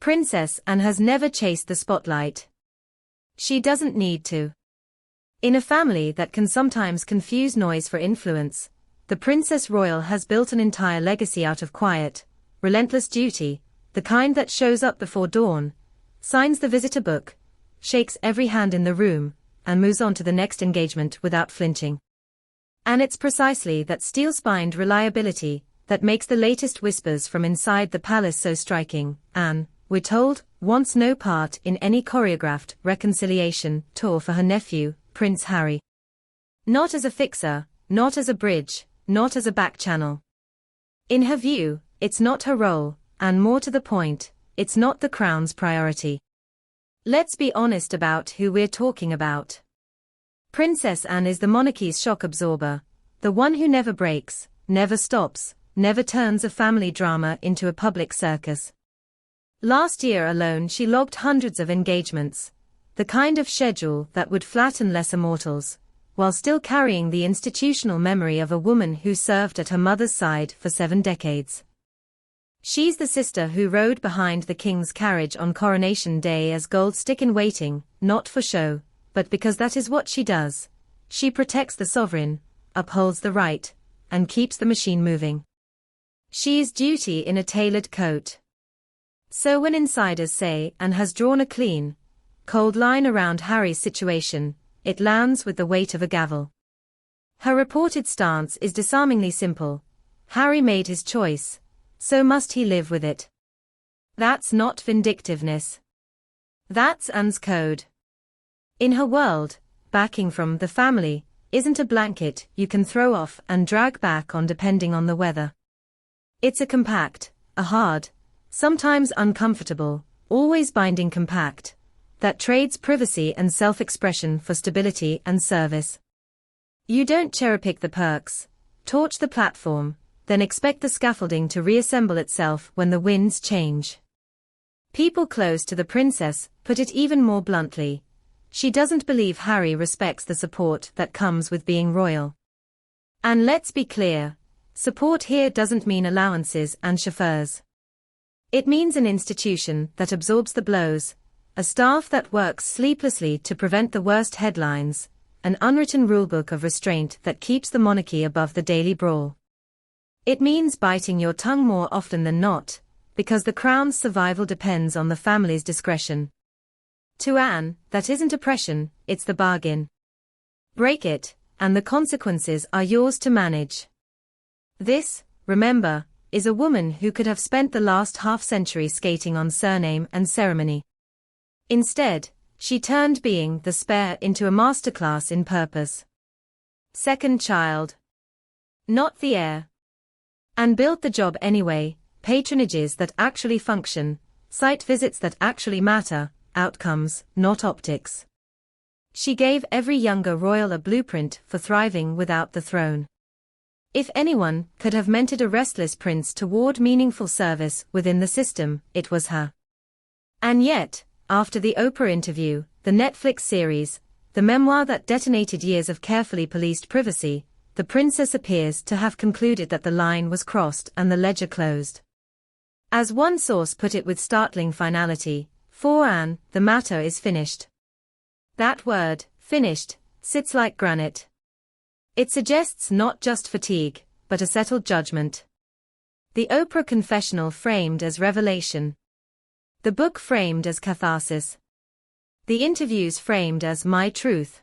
Princess Anne has never chased the spotlight. She doesn't need to. In a family that can sometimes confuse noise for influence, the Princess Royal has built an entire legacy out of quiet, relentless duty, the kind that shows up before dawn, signs the visitor book, shakes every hand in the room, and moves on to the next engagement without flinching. And it's precisely that steel-spined reliability that makes the latest whispers from inside the palace so striking. Anne, we're told, wants no part in any choreographed reconciliation tour for her nephew, Prince Harry. Not as a fixer, not as a bridge, not as a back channel. In her view, it's not her role, and more to the point, it's not the crown's priority. Let's be honest about who we're talking about. Princess Anne is the monarchy's shock absorber, the one who never breaks, never stops, never turns a family drama into a public circus. Last year alone she logged hundreds of engagements, the kind of schedule that would flatten lesser mortals, while still carrying the institutional memory of a woman who served at her mother's side for 7 decades. She's the sister who rode behind the king's carriage on coronation day as gold stick in waiting, not for show, but because that is what she does. She protects the sovereign, upholds the right, and keeps the machine moving. She is duty in a tailored coat. So when insiders say Anne has drawn a clean, cold line around Harry's situation, it lands with the weight of a gavel. Her reported stance is disarmingly simple. Harry made his choice, so must he live with it. That's not vindictiveness. That's Anne's code. In her world, backing from the family isn't a blanket you can throw off and drag back on depending on the weather. It's a compact, a hard, sometimes uncomfortable, always binding compact, that trades privacy and self-expression for stability and service. You don't cherry-pick the perks, torch the platform, then expect the scaffolding to reassemble itself when the winds change. People close to the princess put it even more bluntly. She doesn't believe Harry respects the support that comes with being royal. And let's be clear, support here doesn't mean allowances and chauffeurs. It means an institution that absorbs the blows, a staff that works sleeplessly to prevent the worst headlines, an unwritten rulebook of restraint that keeps the monarchy above the daily brawl. It means biting your tongue more often than not, because the crown's survival depends on the family's discretion. To Anne, that isn't oppression, it's the bargain. Break it, and the consequences are yours to manage. This, remember, is a woman who could have spent the last half-century skating on surname and ceremony. Instead, she turned being the spare into a masterclass in purpose. Second child. Not the heir. And built the job anyway, patronages that actually function, site visits that actually matter, outcomes, not optics. She gave every younger royal a blueprint for thriving without the throne. If anyone could have mentored a restless prince toward meaningful service within the system, it was her. And yet, after the Oprah interview, the Netflix series, the memoir that detonated years of carefully policed privacy, the princess appears to have concluded that the line was crossed and the ledger closed. As one source put it with startling finality, for Anne, the matter is finished. That word, finished, sits like granite. It suggests not just fatigue, but a settled judgment. The Oprah confessional framed as revelation. The book framed as catharsis. The interviews framed as my truth.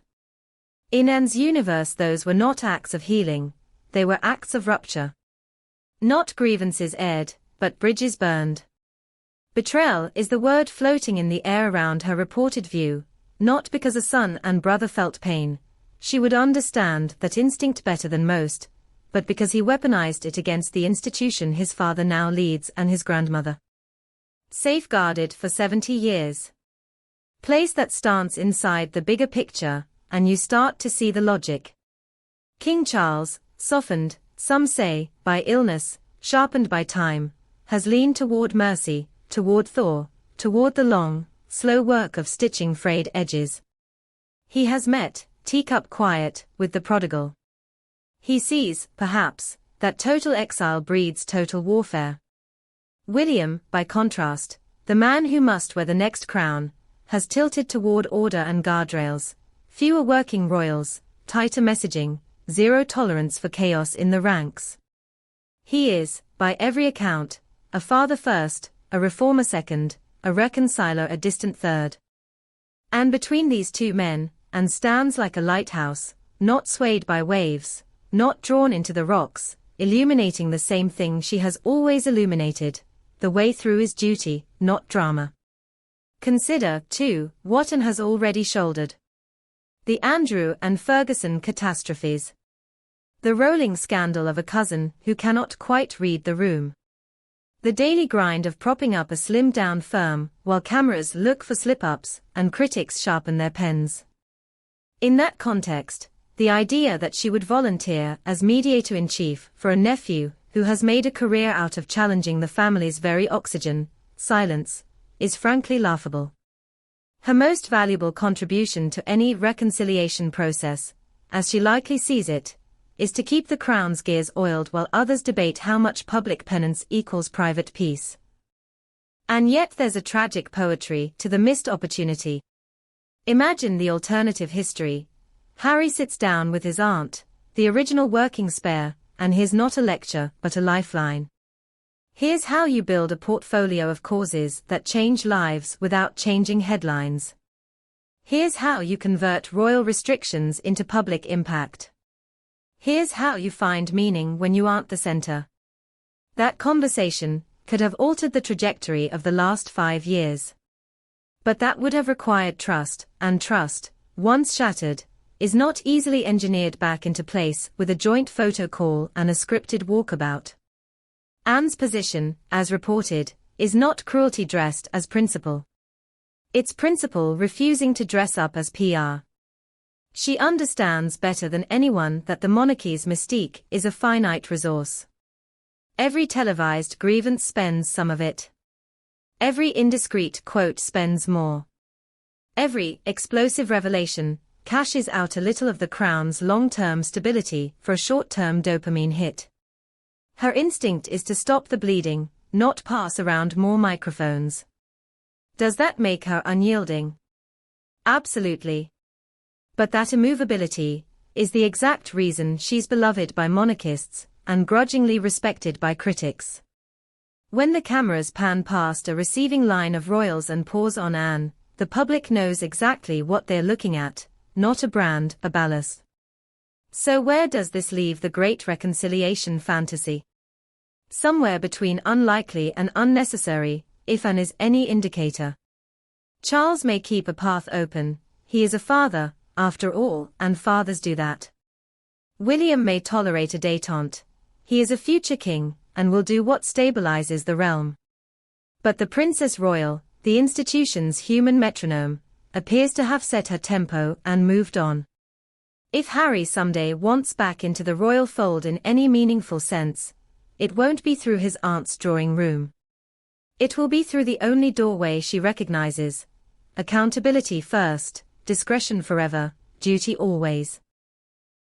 In Anne's universe those were not acts of healing, they were acts of rupture. Not grievances aired, but bridges burned. Betrayal is the word floating in the air around her reported view, not because a son and brother felt pain. She would understand that instinct better than most, but because he weaponized it against the institution his father now leads and his grandmother. Safeguarded for 70 years. Place that stance inside the bigger picture, and you start to see the logic. King Charles, softened, some say, by illness, sharpened by time, has leaned toward mercy, toward thaw, toward the long, slow work of stitching frayed edges. He has met, teacup quiet, with the prodigal. He sees, perhaps, that total exile breeds total warfare. William, by contrast, The man who must wear the next crown has tilted toward order and guardrails, fewer working royals, tighter messaging, zero tolerance for chaos in the ranks. He is, by every account, a father first, a reformer second, a reconciler a distant third. And between these two men, and stands like a lighthouse, not swayed by waves, not drawn into the rocks, illuminating the same thing she has always illuminated. The way through is duty, not drama. Consider, too, what Anne has already shouldered. The Andrew and Ferguson catastrophes. The rolling scandal of a cousin who cannot quite read the room. The daily grind of propping up a slimmed-down firm while cameras look for slip-ups and critics sharpen their pens. In that context, the idea that she would volunteer as mediator-in-chief for a nephew who has made a career out of challenging the family's very oxygen, silence, is frankly laughable. Her most valuable contribution to any reconciliation process, as she likely sees it, is to keep the crown's gears oiled while others debate how much public penance equals private peace. And yet there's a tragic poetry to the missed opportunity. Imagine the alternative history. Harry sits down with his aunt, the original working spare, and here's not a lecture but a lifeline. Here's how you build a portfolio of causes that change lives without changing headlines. Here's how you convert royal restrictions into public impact. Here's how you find meaning when you aren't the center. That conversation could have altered the trajectory of the last 5 years. But that would have required trust, and trust, once shattered, is not easily engineered back into place with a joint photo call and a scripted walkabout. Anne's position, as reported, is not cruelty dressed as principle. It's principle refusing to dress up as PR. She understands better than anyone that the monarchy's mystique is a finite resource. Every televised grievance spends some of it. Every indiscreet quote spends more. Every explosive revelation cashes out a little of the crown's long-term stability for a short-term dopamine hit. Her instinct is to stop the bleeding, not pass around more microphones. Does that make her unyielding? Absolutely. But that immovability is the exact reason she's beloved by monarchists and grudgingly respected by critics. When the cameras pan past a receiving line of royals and pause on Anne, the public knows exactly what they're looking at, not a brand, a ballast. So where does this leave the great reconciliation fantasy? Somewhere between unlikely and unnecessary, if Anne is any indicator. Charles may keep a path open, he is a father, after all, and fathers do that. William may tolerate a détente, he is a future king, and will do what stabilizes the realm. But the Princess Royal, the institution's human metronome, appears to have set her tempo and moved on. If Harry someday wants back into the royal fold in any meaningful sense, it won't be through his aunt's drawing room. It will be through the only doorway she recognizes. Accountability first, discretion forever, duty always.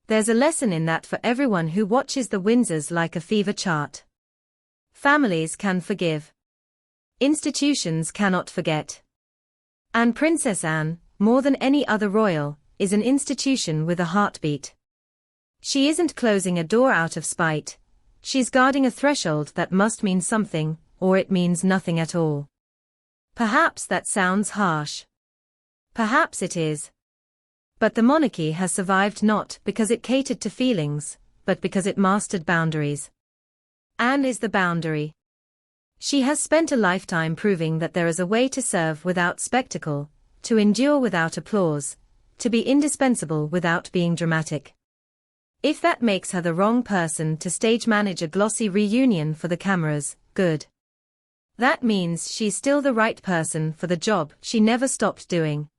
There's a lesson in that for everyone who watches the Windsors like a fever chart. Families can forgive. Institutions cannot forget. And Princess Anne, more than any other royal, is an institution with a heartbeat. She isn't closing a door out of spite. She's guarding a threshold that must mean something, or it means nothing at all. Perhaps that sounds harsh. Perhaps it is. But the monarchy has survived not because it catered to feelings, but because it mastered boundaries. Anne is the boundary. She has spent a lifetime proving that there is a way to serve without spectacle, to endure without applause, to be indispensable without being dramatic. If that makes her the wrong person to stage manage a glossy reunion for the cameras, good. That means she's still the right person for the job she never stopped doing.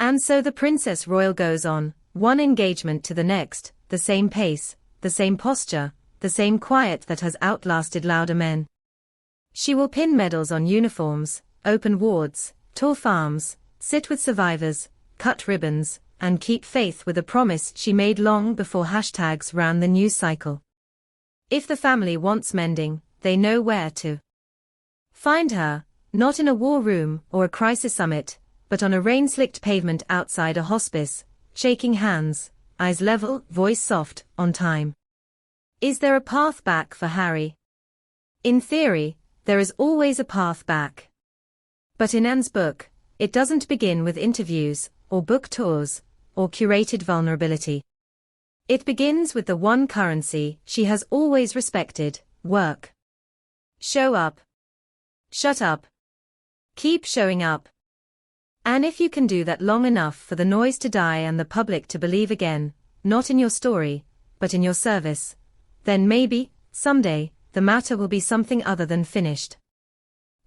And so the Princess Royal goes on, one engagement to the next, the same pace, the same posture, the same quiet that has outlasted louder men. She will pin medals on uniforms, open wards, tour farms, sit with survivors, cut ribbons, and keep faith with a promise she made long before hashtags ran the news cycle. If the family wants mending, they know where to find her, Not in a war room or a crisis summit, but on a rain-slicked pavement outside a hospice, shaking hands, eyes level, voice soft, on time. Is there a path back for Harry? In theory, there is always a path back. But in Anne's book, it doesn't begin with interviews, or book tours, or curated vulnerability. It begins with the one currency she has always respected: work. Show up. Shut up. Keep showing up. And if you can do that long enough for the noise to die and the public to believe again, not in your story, but in your service, then maybe, someday, the matter will be something other than finished.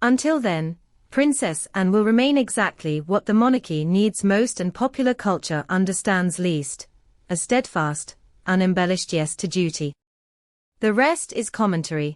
Until then, Princess Anne will remain exactly what the monarchy needs most and popular culture understands least: a steadfast, unembellished yes to duty. The rest is commentary.